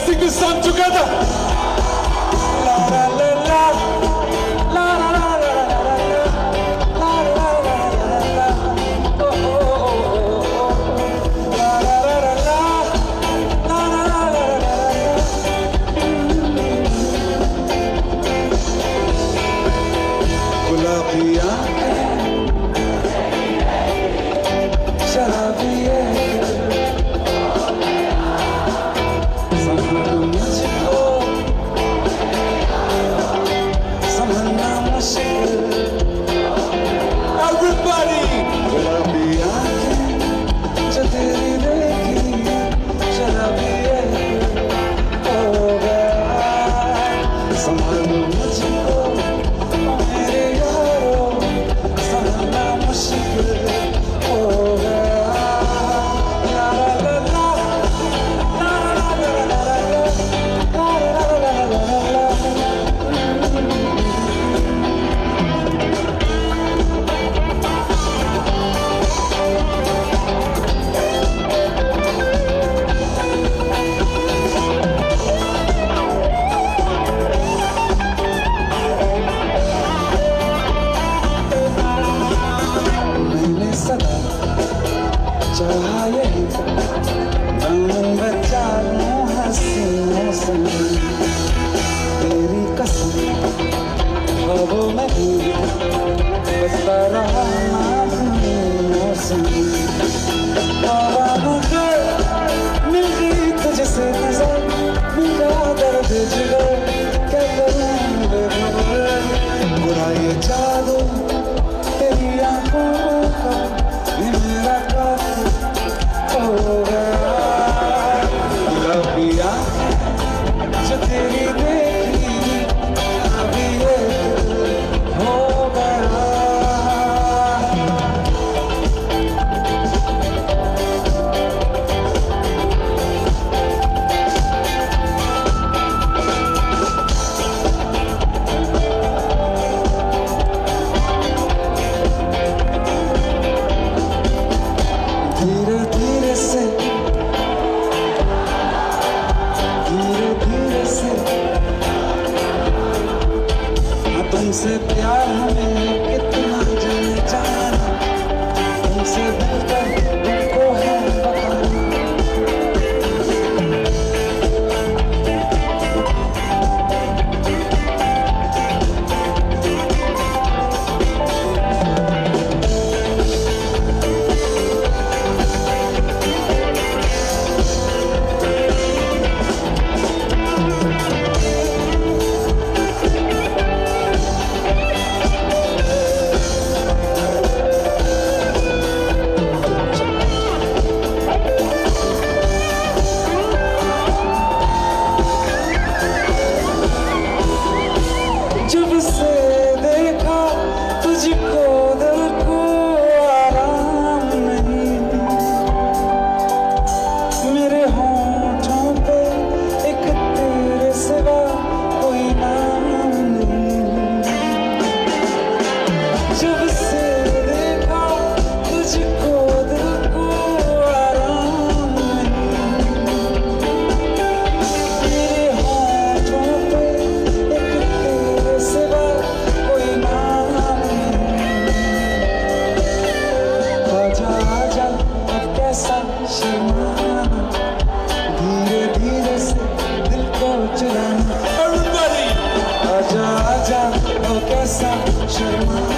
sing this song together. La la la la, la la la la la, la la la la, oh oh oh, la la la la, la la la la. गुलाबी आँखें, शराबी तेरी कसम ख्वाबों में भी बसता रहा मौसम मुझे मिल गई तुझसे नजर मेरा दर्द जिगर क्या करूं बुरा ये जादू तेरी आंखों का ये मेरा काफी हो गया गुलाबी आँखें जो तेरी देखी अभी ये हो गया धीरे धीरे से तुमसे प्यार हमें कितना जाना तुमसे बेहतर तुमको है जब से देखा तुझको दिल को आराम नहीं मेरे होंठों पे एक तेरे सिवा कोई नाम नहीं जब से देखा तुझको दिल को आराम नहीं मेरे होंठों पे सिवा कोई नाम आजा आजा अब कैसा शर्माना धीरे धीरे से दिल को चुराना आजा आजा अब कैसा शर्माना